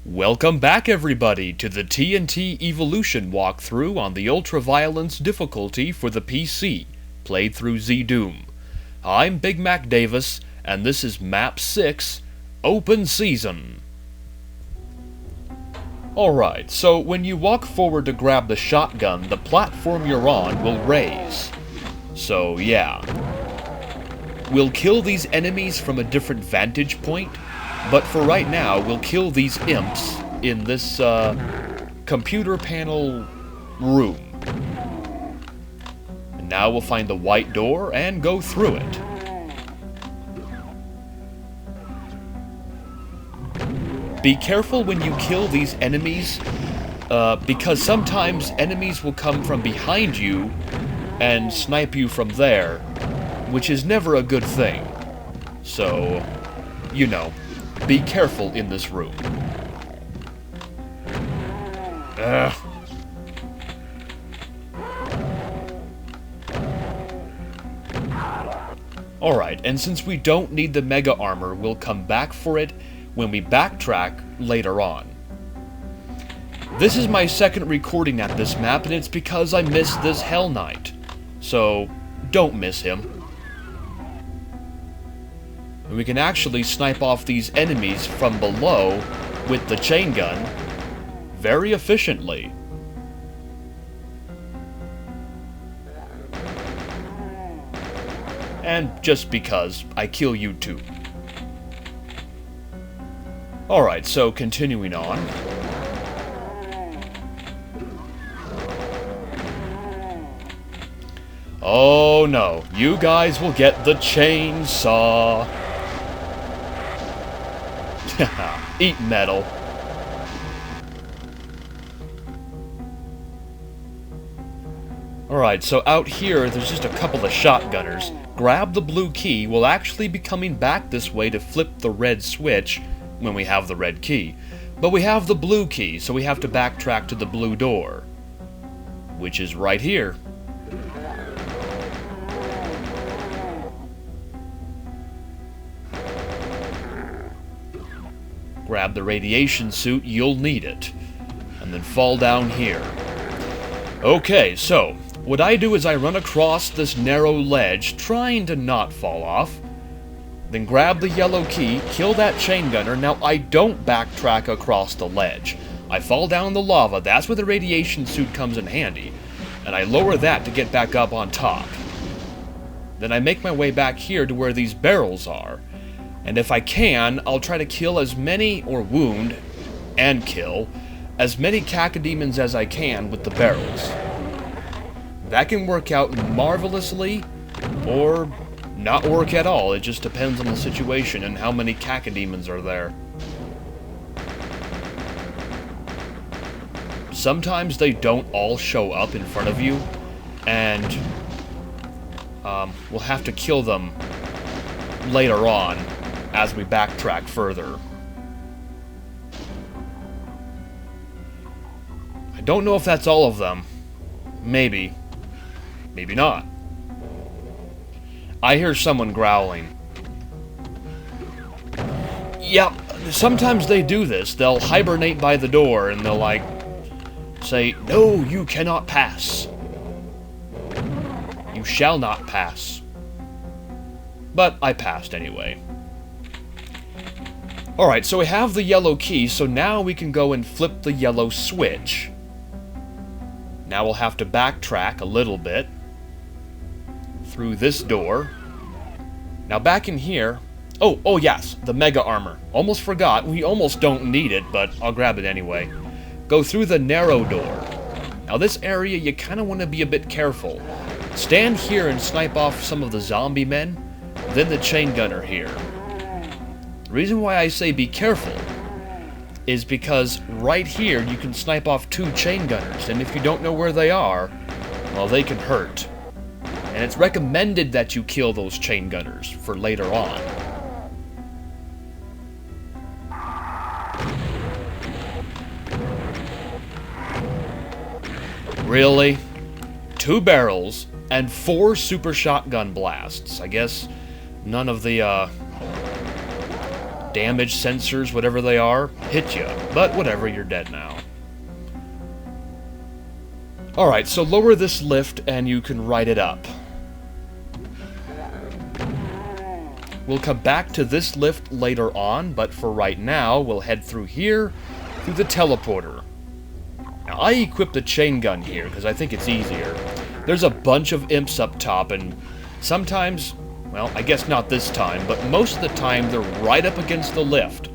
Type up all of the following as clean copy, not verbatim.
Welcome back everybody to the TNT Evilution walkthrough on the ultra-violence difficulty for the PC, played through ZDoom. I'm Big Mac Davis, and this is Map 6, Open Season. Alright, so when you walk forward to grab the shotgun, the platform you're on will raise. So yeah. We'll kill these enemies from a different vantage point, but for right now, we'll kill these imps in this, computer panel room. And now we'll find the white door and go through it. Be careful when you kill these enemies, because sometimes enemies will come from behind you and snipe you from there, which is never a good thing. So, you know. Be careful in this room. Alright, and since we don't need the mega armor, we'll come back for it when we backtrack later on. This is my second recording at this map, and it's because I missed this Hell Knight. So, don't miss him. And we can actually snipe off these enemies from below with the chain gun very efficiently. And just because, I kill you too. Alright, so continuing on. Oh no, you guys will get the chainsaw. Eat metal. Alright, so out here, there's just a couple of shotgunners. Grab the blue key. We'll actually be coming back this way to flip the red switch when we have the red key. But we have the blue key, so we have to backtrack to the blue door, which is right here. Grab the radiation suit, you'll need it. And then fall down here. Okay, so, what I do is I run across this narrow ledge, trying to not fall off. Then grab the yellow key, kill that chain gunner. Now, I don't backtrack across the ledge. I fall down the lava, that's where the radiation suit comes in handy. And I lower that to get back up on top. Then I make my way back here to where these barrels are. And if I can, I'll try to kill as many, or wound, and kill, as many cacodemons as I can with the barrels. That can work out marvelously, or not work at all. It just depends on the situation and how many cacodemons are there. Sometimes they don't all show up in front of you, and we'll have to kill them later on as we backtrack further. I don't know if that's all of them. Maybe. Maybe not. I hear someone growling. Yeah, sometimes they do this. They'll hibernate by the door and they'll, like, say, "No, you cannot pass. You shall not pass." But I passed anyway. Alright, so we have the yellow key, so now we can go and flip the yellow switch. Now we'll have to backtrack a little bit through this door. Now back in here... Oh yes, the mega armor. Almost forgot. We almost don't need it, but I'll grab it anyway. Go through the narrow door. Now this area, you kind of want to be a bit careful. Stand here and snipe off some of the zombie men, then the chain gunner here. The reason why I say be careful is because right here you can snipe off two chain gunners, and if you don't know where they are, well, they can hurt. And it's recommended that you kill those chain gunners for later on. Really? 2 barrels and 4 super shotgun blasts. I guess none of the damage sensors, whatever they are, hit you. But whatever, you're dead now. Alright, so lower this lift and you can ride it up. We'll come back to this lift later on, but for right now, we'll head through here, through the teleporter. Now, I equipped the chain gun here, because I think it's easier. There's a bunch of imps up top, and sometimes, well, I guess not this time, but most of the time, they're right up against the lift.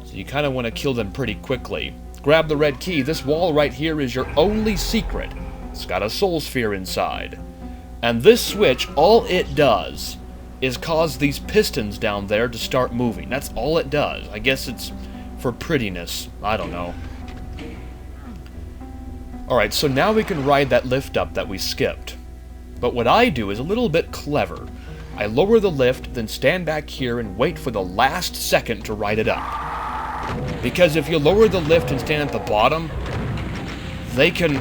So you kind of want to kill them pretty quickly. Grab the red key. This wall right here is your only secret. It's got a soul sphere inside. And this switch, all it does is cause these pistons down there to start moving. That's all it does. I guess it's for prettiness. I don't know. Alright, so now we can ride that lift up that we skipped. But what I do is a little bit clever. I lower the lift, then stand back here and wait for the last second to ride it up. Because if you lower the lift and stand at the bottom, they can...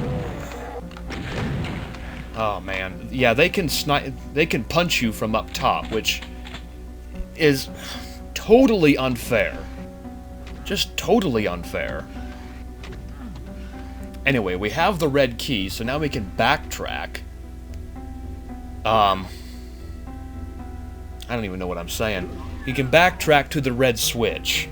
Oh man, yeah, they can punch you from up top, which is totally unfair. Just totally unfair. Anyway, we have the red key, so now we can backtrack. I don't even know what I'm saying. You can backtrack to the red switch.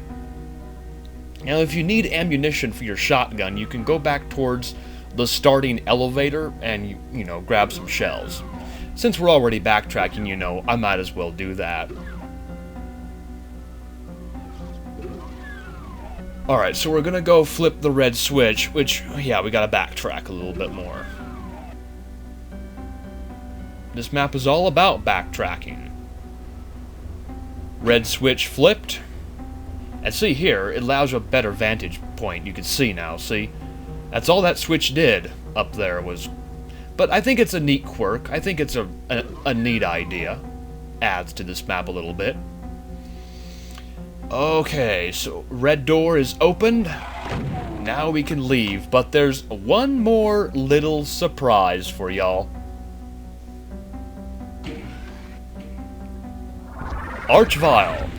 Now, if you need ammunition for your shotgun, you can go back towards the starting elevator and, you know, grab some shells. Since we're already backtracking, you know, I might as well do that. Alright, so we're gonna go flip the red switch, which, yeah, we gotta backtrack a little bit more. This map is all about backtracking. Red switch flipped. And see here, it allows you a better vantage point. You can see now, see? That's all that switch did up there was... But I think it's a neat quirk. I think it's a neat idea. Adds to this map a little bit. Okay, so red door is opened. Now we can leave, but there's one more little surprise for y'all. Archvile.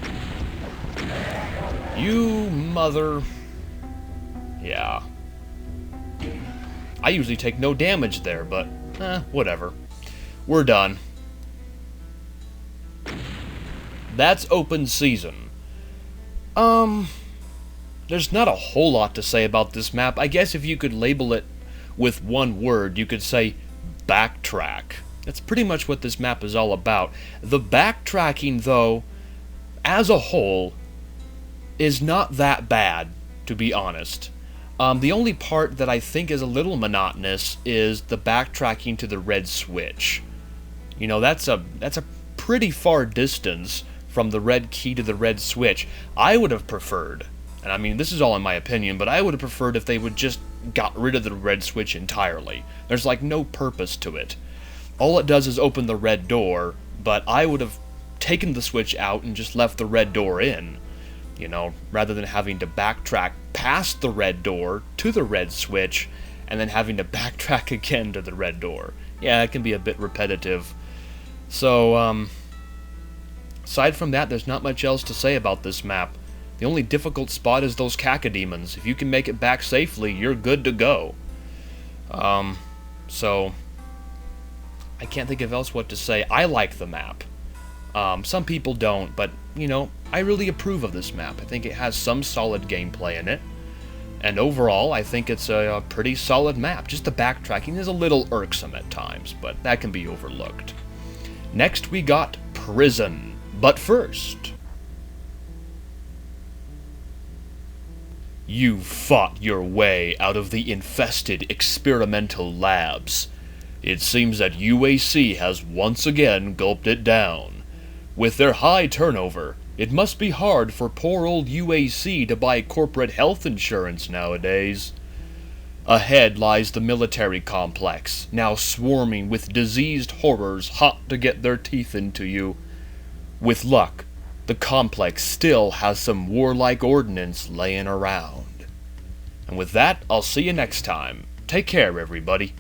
You mother... Yeah. I usually take no damage there, but, whatever. We're done. That's open season. There's not a whole lot to say about this map. I guess if you could label it with one word, you could say backtrack. That's pretty much what this map is all about. The backtracking, though, as a whole, is not that bad, to be honest. The only part that I think is a little monotonous is the backtracking to the red switch. You know, that's a pretty far distance from the red key to the red switch. I would have preferred, and I mean, this is all in my opinion, but I would have preferred if they would just got rid of the red switch entirely. There's like no purpose to it. All it does is open the red door, but I would have taken the switch out and just left the red door in. You know, rather than having to backtrack past the red door to the red switch, and then having to backtrack again to the red door. Yeah, it can be a bit repetitive. So, aside from that, there's not much else to say about this map. The only difficult spot is those cacodemons. If you can make it back safely, you're good to go. So, I can't think of else what to say. I like the map. Some people don't, but, you know, I really approve of this map. I think it has some solid gameplay in it. And overall, I think it's a pretty solid map. Just the backtracking is a little irksome at times, but that can be overlooked. Next, we got Prison. But first... You fought your way out of the infested experimental labs. It seems that UAC has once again gulped it down. With their high turnover, it must be hard for poor old UAC to buy corporate health insurance nowadays. Ahead lies the military complex, now swarming with diseased horrors hot to get their teeth into you. With luck, the complex still has some warlike ordnance laying around. And with that, I'll see you next time. Take care, everybody.